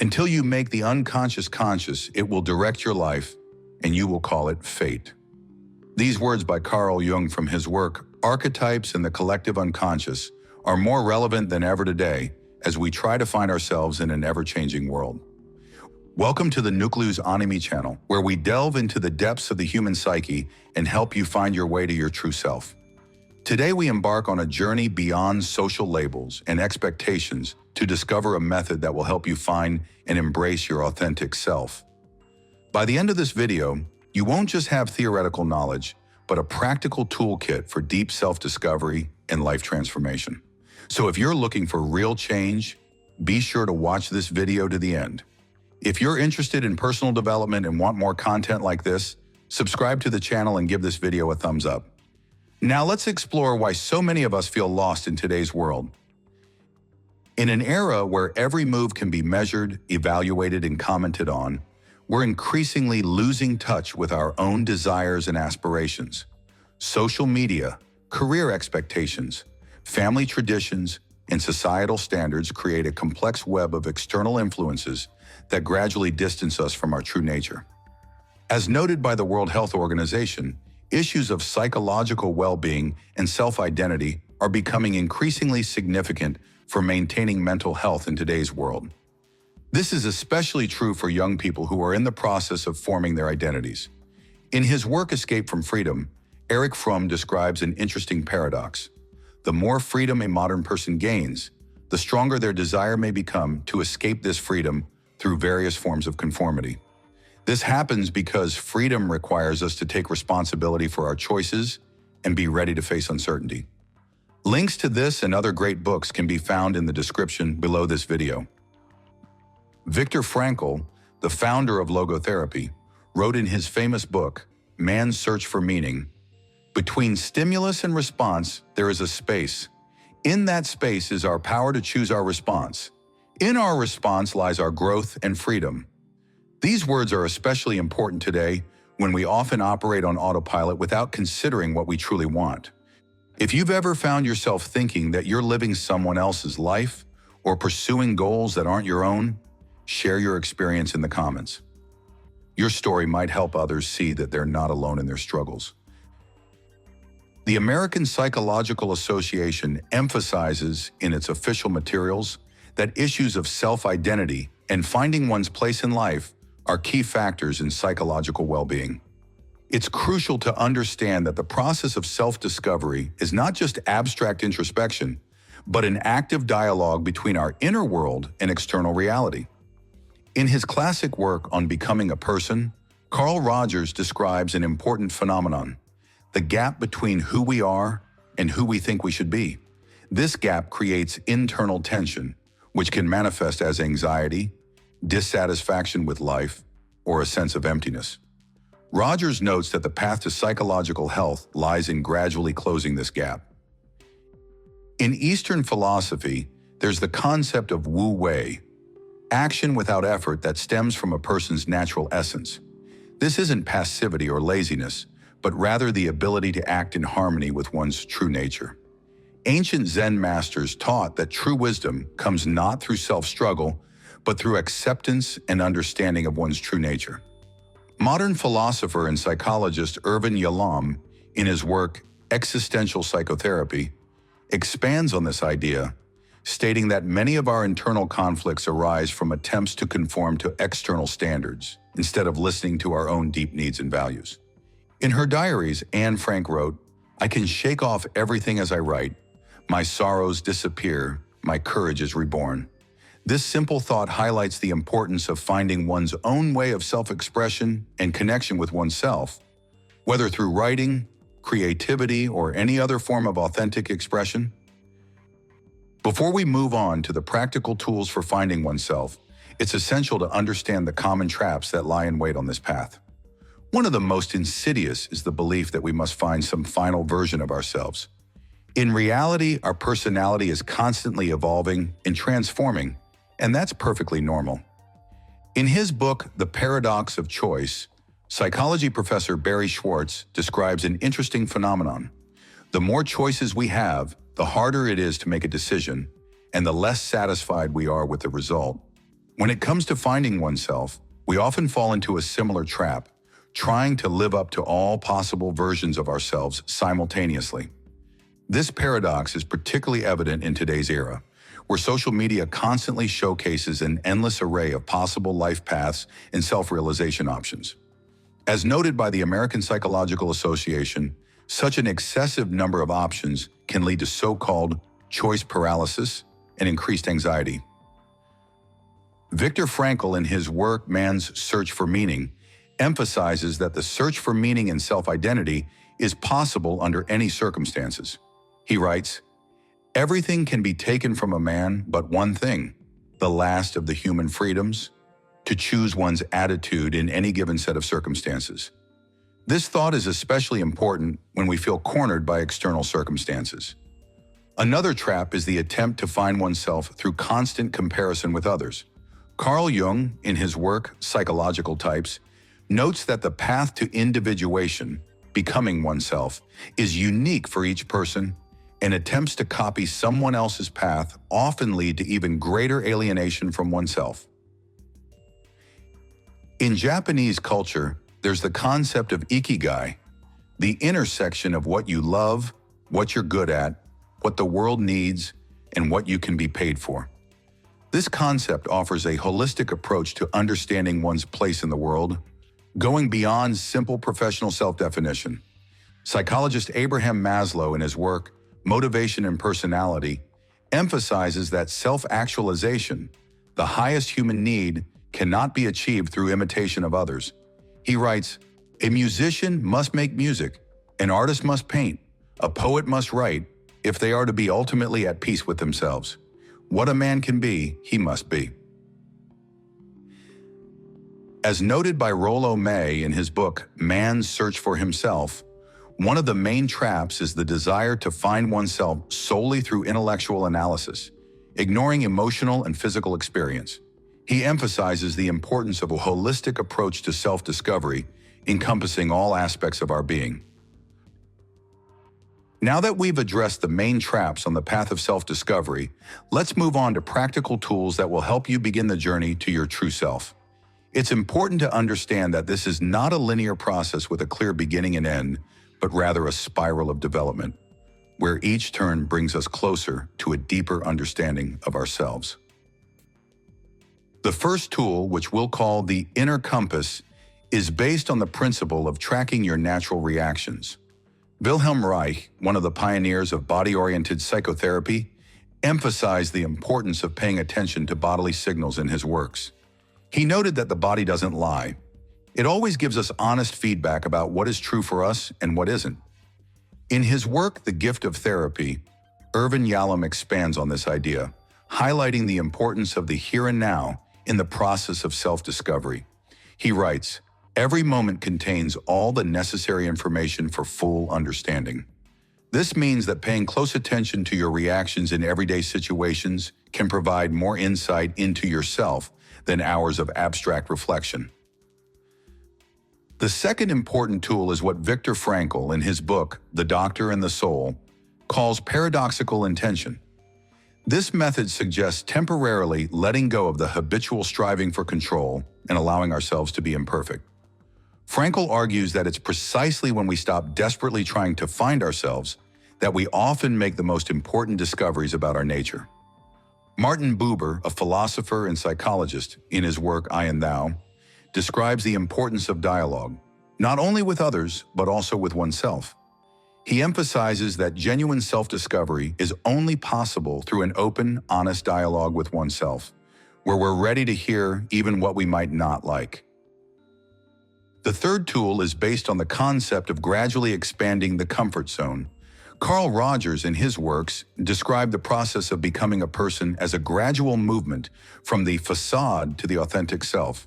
Until you make the unconscious conscious, it will direct your life, and you will call it fate. These words by Carl Jung from his work, Archetypes in the Collective Unconscious, are more relevant than ever today as we try to find ourselves in an ever-changing world. Welcome to the Nucleus Animi channel, where we delve into the depths of the human psyche and help you find your way to your true self. Today we embark on a journey beyond social labels and expectations to discover a method that will help you find and embrace your authentic self. By the end of this video, you won't just have theoretical knowledge, but a practical toolkit for deep self-discovery and life transformation. So if you're looking for real change, be sure to watch this video to the end. If you're interested in personal development and want more content like this, subscribe to the channel and give this video a thumbs up. Now let's explore why so many of us feel lost in today's world. In an era where every move can be measured, evaluated, and commented on, we're increasingly losing touch with our own desires and aspirations. Social media, career expectations, family traditions, and societal standards create a complex web of external influences that gradually distance us from our true nature. As noted by the World Health Organization, issues of psychological well-being and self-identity are becoming increasingly significant for maintaining mental health in today's world. This is especially true for young people who are in the process of forming their identities. In his work Escape from Freedom, Erich Fromm describes an interesting paradox. The more freedom a modern person gains, the stronger their desire may become to escape this freedom through various forms of conformity. This happens because freedom requires us to take responsibility for our choices and be ready to face uncertainty. Links to this and other great books can be found in the description below this video. Viktor Frankl, the founder of logotherapy, wrote in his famous book, Man's Search for Meaning, "Between stimulus and response, there is a space. In that space is our power to choose our response. In our response lies our growth and freedom." These words are especially important today when we often operate on autopilot without considering what we truly want. If you've ever found yourself thinking that you're living someone else's life or pursuing goals that aren't your own, share your experience in the comments. Your story might help others see that they're not alone in their struggles. The American Psychological Association emphasizes in its official materials that issues of self-identity and finding one's place in life are key factors in psychological well-being. It's crucial to understand that the process of self-discovery is not just abstract introspection, but an active dialogue between our inner world and external reality. In his classic work on becoming a person, Carl Rogers describes an important phenomenon: the gap between who we are and who we think we should be. This gap creates internal tension, which can manifest as anxiety, dissatisfaction with life, or a sense of emptiness. Rogers notes that the path to psychological health lies in gradually closing this gap. In Eastern philosophy, there's the concept of Wu Wei, action without effort that stems from a person's natural essence. This isn't passivity or laziness, but rather the ability to act in harmony with one's true nature. Ancient Zen masters taught that true wisdom comes not through self-struggle, but through acceptance and understanding of one's true nature. Modern philosopher and psychologist Irvin Yalom, in his work Existential Psychotherapy, expands on this idea, stating that many of our internal conflicts arise from attempts to conform to external standards, instead of listening to our own deep needs and values. In her diaries, Anne Frank wrote, "I can shake off everything as I write. My sorrows disappear, my courage is reborn." This simple thought highlights the importance of finding one's own way of self-expression and connection with oneself, whether through writing, creativity, or any other form of authentic expression. Before we move on to the practical tools for finding oneself, it's essential to understand the common traps that lie in wait on this path. One of the most insidious is the belief that we must find some final version of ourselves. In reality, our personality is constantly evolving and transforming, and that's perfectly normal. In his book, The Paradox of Choice, psychology professor Barry Schwartz describes an interesting phenomenon. The more choices we have, the harder it is to make a decision, and the less satisfied we are with the result. When it comes to finding oneself, we often fall into a similar trap, trying to live up to all possible versions of ourselves simultaneously. This paradox is particularly evident in today's era, where social media constantly showcases an endless array of possible life paths and self-realization options. As noted by the American Psychological Association, such an excessive number of options can lead to so-called choice paralysis and increased anxiety. Viktor Frankl, in his work Man's Search for Meaning, emphasizes that the search for meaning and self-identity is possible under any circumstances. He writes, "Everything can be taken from a man but one thing, the last of the human freedoms, to choose one's attitude in any given set of circumstances." This thought is especially important when we feel cornered by external circumstances. Another trap is the attempt to find oneself through constant comparison with others. Carl Jung, in his work Psychological Types, notes that the path to individuation, becoming oneself, is unique for each person, and attempts to copy someone else's path often lead to even greater alienation from oneself. In Japanese culture, there's the concept of ikigai, the intersection of what you love, what you're good at, what the world needs, and what you can be paid for. This concept offers a holistic approach to understanding one's place in the world, going beyond simple professional self-definition. Psychologist Abraham Maslow, in his work Motivation and Personality, emphasizes that self-actualization, the highest human need, cannot be achieved through imitation of others. He writes, "A musician must make music, an artist must paint, a poet must write, if they are to be ultimately at peace with themselves. What a man can be, he must be." As noted by Rollo May in his book Man's Search for Himself, one of the main traps is the desire to find oneself solely through intellectual analysis, ignoring emotional and physical experience. He emphasizes the importance of a holistic approach to self-discovery, encompassing all aspects of our being. Now that we've addressed the main traps on the path of self-discovery, let's move on to practical tools that will help you begin the journey to your true self. It's important to understand that this is not a linear process with a clear beginning and end, but rather a spiral of development, where each turn brings us closer to a deeper understanding of ourselves. The first tool, which we'll call the inner compass, is based on the principle of tracking your natural reactions. Wilhelm Reich, one of the pioneers of body-oriented psychotherapy, emphasized the importance of paying attention to bodily signals in his works. He noted that the body doesn't lie. It always gives us honest feedback about what is true for us and what isn't. In his work, The Gift of Therapy, Irvin Yalom expands on this idea, highlighting the importance of the here and now in the process of self-discovery. He writes, "Every moment contains all the necessary information for full understanding." This means that paying close attention to your reactions in everyday situations can provide more insight into yourself than hours of abstract reflection. The second important tool is what Viktor Frankl, in his book The Doctor and the Soul, calls paradoxical intention. This method suggests temporarily letting go of the habitual striving for control and allowing ourselves to be imperfect. Frankl argues that it's precisely when we stop desperately trying to find ourselves that we often make the most important discoveries about our nature. Martin Buber, a philosopher and psychologist, in his work I and Thou, describes the importance of dialogue, not only with others, but also with oneself. He emphasizes that genuine self-discovery is only possible through an open, honest dialogue with oneself, where we're ready to hear even what we might not like. The third tool is based on the concept of gradually expanding the comfort zone. Carl Rogers, in his works, described the process of becoming a person as a gradual movement from the facade to the authentic self.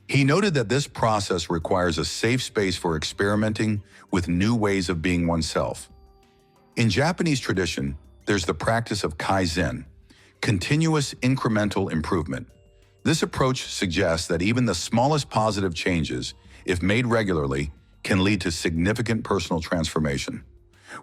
He noted that this process requires a safe space for experimenting with new ways of being oneself. In Japanese tradition, there's the practice of kaizen, continuous incremental improvement. This approach suggests that even the smallest positive changes, if made regularly, can lead to significant personal transformation.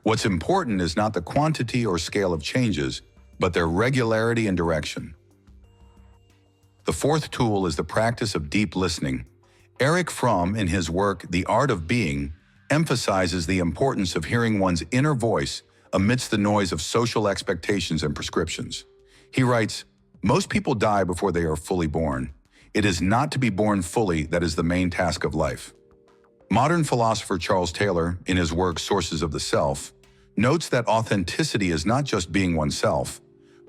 What's important is not the quantity or scale of changes, but their regularity and direction. The fourth tool is the practice of deep listening. Erich Fromm, in his work The Art of Being, emphasizes the importance of hearing one's inner voice amidst the noise of social expectations and prescriptions. He writes, "Most people die before they are fully born. It is not to be born fully that is the main task of life." Modern philosopher Charles Taylor, in his work Sources of the Self, notes that authenticity is not just being oneself,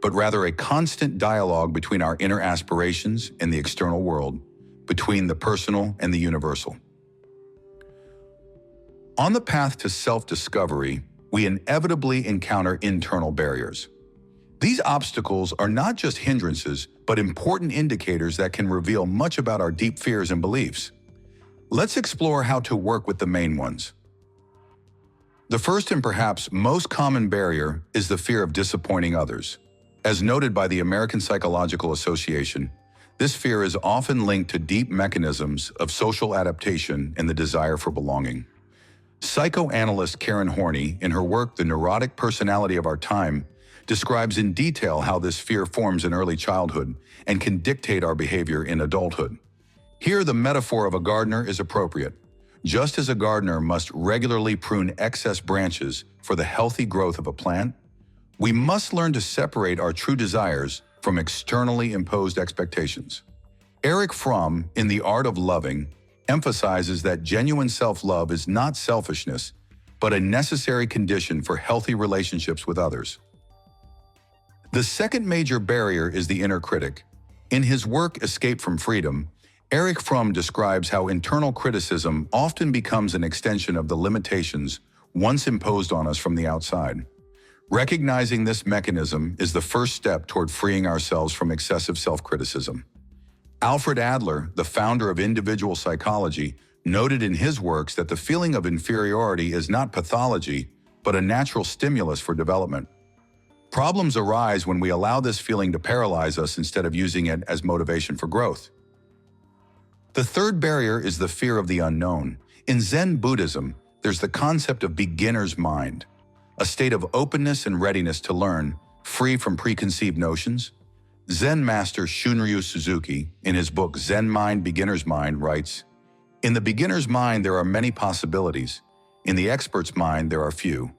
but rather a constant dialogue between our inner aspirations and the external world, between the personal and the universal. On the path to self-discovery, we inevitably encounter internal barriers. These obstacles are not just hindrances, but important indicators that can reveal much about our deep fears and beliefs. Let's explore how to work with the main ones. The first and perhaps most common barrier is the fear of disappointing others. As noted by the American Psychological Association, this fear is often linked to deep mechanisms of social adaptation and the desire for belonging. Psychoanalyst Karen Horney, in her work The Neurotic Personality of Our Time, describes in detail how this fear forms in early childhood and can dictate our behavior in adulthood. Here, the metaphor of a gardener is appropriate. Just as a gardener must regularly prune excess branches for the healthy growth of a plant, we must learn to separate our true desires from externally imposed expectations. Erich Fromm, in The Art of Loving, emphasizes that genuine self-love is not selfishness, but a necessary condition for healthy relationships with others. The second major barrier is the inner critic. In his work Escape from Freedom, Erich Fromm describes how internal criticism often becomes an extension of the limitations once imposed on us from the outside. Recognizing this mechanism is the first step toward freeing ourselves from excessive self-criticism. Alfred Adler, the founder of individual psychology, noted in his works that the feeling of inferiority is not pathology, but a natural stimulus for development. Problems arise when we allow this feeling to paralyze us instead of using it as motivation for growth. The third barrier is the fear of the unknown. In Zen Buddhism, there's the concept of beginner's mind, a state of openness and readiness to learn, free from preconceived notions. Zen master Shunryu Suzuki, in his book Zen Mind, Beginner's Mind, writes, "In the beginner's mind there are many possibilities. In the expert's mind there are few."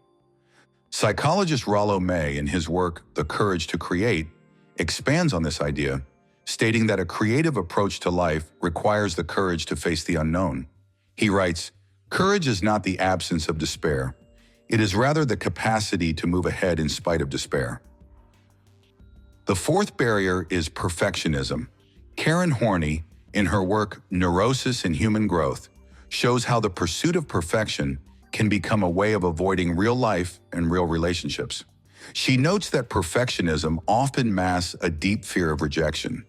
Psychologist Rollo May, in his work The Courage to Create, expands on this idea, stating that a creative approach to life requires the courage to face the unknown. He writes, "Courage is not the absence of despair. It is rather the capacity to move ahead in spite of despair." The fourth barrier is perfectionism. Karen Horney, in her work Neurosis in Human Growth, shows how the pursuit of perfection can become a way of avoiding real life and real relationships. She notes that perfectionism often masks a deep fear of rejection.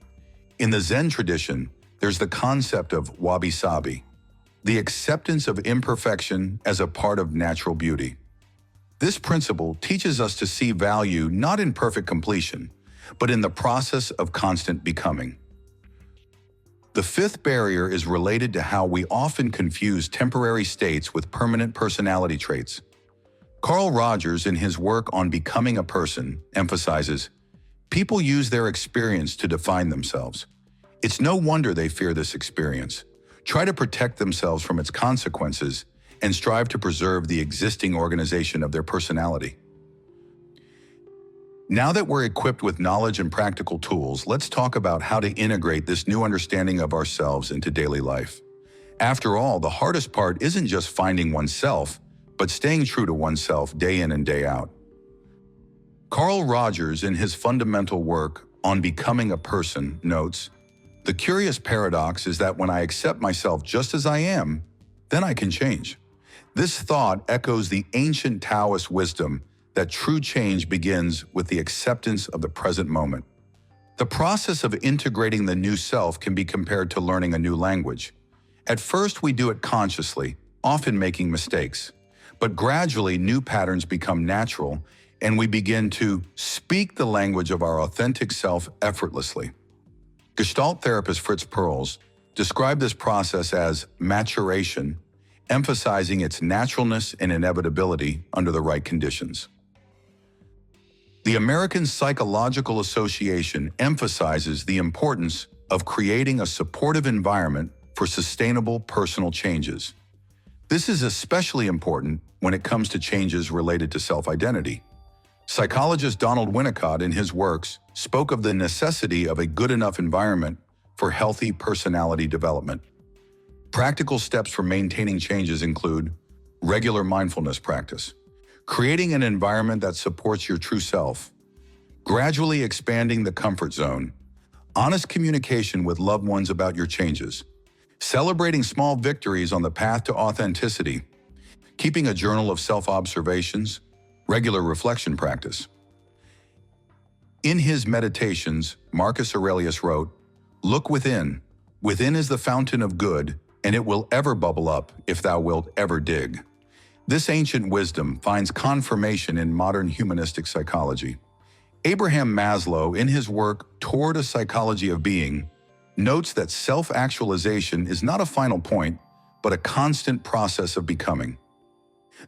In the Zen tradition, there's the concept of wabi-sabi, the acceptance of imperfection as a part of natural beauty. This principle teaches us to see value not in perfect completion, but in the process of constant becoming. The fifth barrier is related to how we often confuse temporary states with permanent personality traits. Carl Rogers, in his work on Becoming a Person, emphasizes, "People use their experience to define themselves. It's no wonder they fear this experience, try to protect themselves from its consequences, and strive to preserve the existing organization of their personality." Now that we're equipped with knowledge and practical tools, let's talk about how to integrate this new understanding of ourselves into daily life. After all, the hardest part isn't just finding oneself, but staying true to oneself day in and day out. Carl Rogers, in his fundamental work on Becoming a Person, notes, "The curious paradox is that when I accept myself just as I am, then I can change." This thought echoes the ancient Taoist wisdom that true change begins with the acceptance of the present moment. The process of integrating the new self can be compared to learning a new language. At first, we do it consciously, often making mistakes. But gradually, new patterns become natural, and we begin to speak the language of our authentic self effortlessly. Gestalt therapist Fritz Perls described this process as maturation, emphasizing its naturalness and inevitability under the right conditions. The American Psychological Association emphasizes the importance of creating a supportive environment for sustainable personal changes. This is especially important when it comes to changes related to self-identity. Psychologist Donald Winnicott, in his works, spoke of the necessity of a good enough environment for healthy personality development. Practical steps for maintaining changes include regular mindfulness practice, creating an environment that supports your true self, gradually expanding the comfort zone, honest communication with loved ones about your changes, celebrating small victories on the path to authenticity, keeping a journal of self-observations, regular reflection practice. In his Meditations, Marcus Aurelius wrote, "Look within. Within is the fountain of good, and it will ever bubble up if thou wilt ever dig." This ancient wisdom finds confirmation in modern humanistic psychology. Abraham Maslow, in his work Toward a Psychology of Being, notes that self-actualization is not a final point, but a constant process of becoming.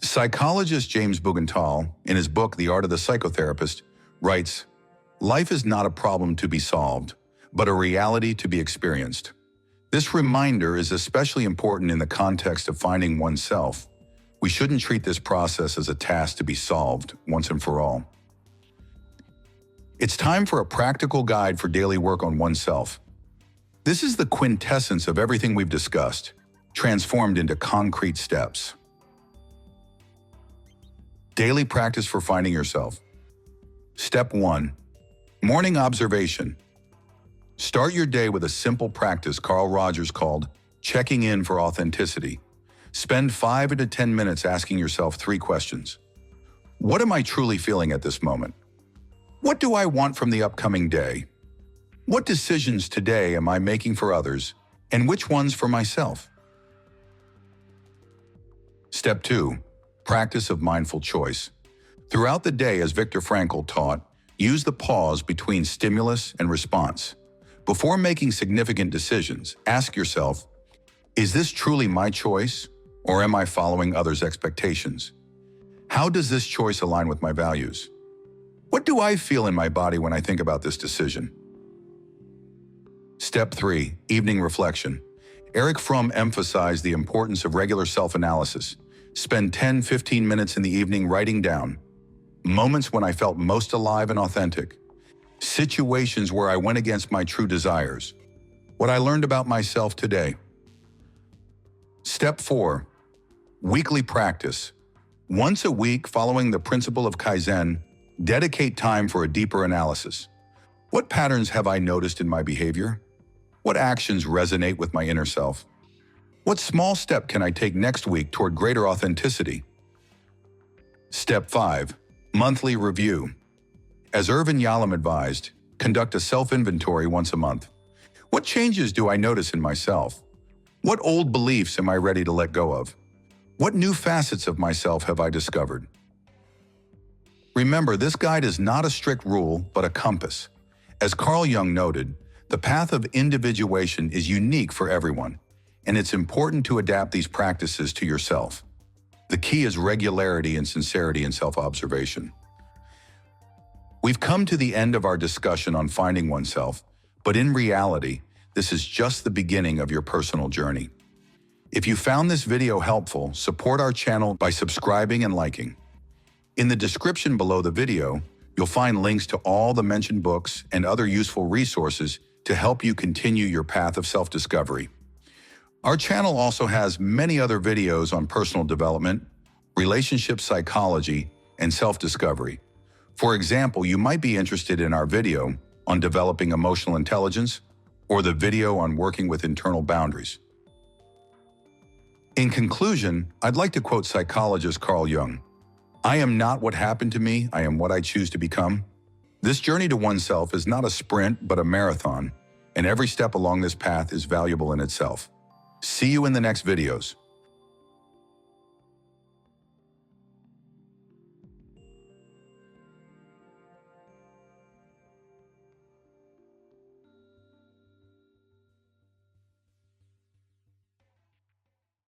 Psychologist James Bugental, in his book The Art of the Psychotherapist, writes, "Life is not a problem to be solved, but a reality to be experienced." This reminder is especially important in the context of finding oneself. We shouldn't treat this process as a task to be solved once and for all. It's time for a practical guide for daily work on oneself. This is the quintessence of everything we've discussed, transformed into concrete steps. Daily practice for finding yourself. Step 1. Morning observation. Start your day with a simple practice Carl Rogers called checking in for authenticity. Spend 5 to 10 minutes asking yourself 3 questions. What am I truly feeling at this moment? What do I want from the upcoming day? What decisions today am I making for others, and which ones for myself? Step 2. Practice of mindful choice. Throughout the day, as Viktor Frankl taught, use the pause between stimulus and response. Before making significant decisions, ask yourself, is this truly my choice, or am I following others' expectations? How does this choice align with my values? What do I feel in my body when I think about this decision? Step 3. Evening reflection. Erich Fromm emphasized the importance of regular self-analysis. Spend 10-15 minutes in the evening writing down moments when I felt most alive and authentic, situations where I went against my true desires, what I learned about myself today. Step 4. Weekly practice. Once a week, following the principle of Kaizen, dedicate time for a deeper analysis. What patterns have I noticed in my behavior? What actions resonate with my inner self? What small step can I take next week toward greater authenticity? Step 5. Monthly review. As Irvin Yalom advised, conduct a self-inventory once a month. What changes do I notice in myself? What old beliefs am I ready to let go of? What new facets of myself have I discovered? Remember, this guide is not a strict rule, but a compass. As Carl Jung noted, the path of individuation is unique for everyone, and it's important to adapt these practices to yourself. The key is regularity and sincerity in self-observation. We've come to the end of our discussion on finding oneself, but in reality, this is just the beginning of your personal journey. If you found this video helpful, support our channel by subscribing and liking. In the description below the video, you'll find links to all the mentioned books and other useful resources to help you continue your path of self-discovery. Our channel also has many other videos on personal development, relationship psychology, and self-discovery. For example, you might be interested in our video on developing emotional intelligence or the video on working with internal boundaries. In conclusion, I'd like to quote psychologist Carl Jung, "I am not what happened to me, I am what I choose to become." This journey to oneself is not a sprint, but a marathon, and every step along this path is valuable in itself. See you in the next videos.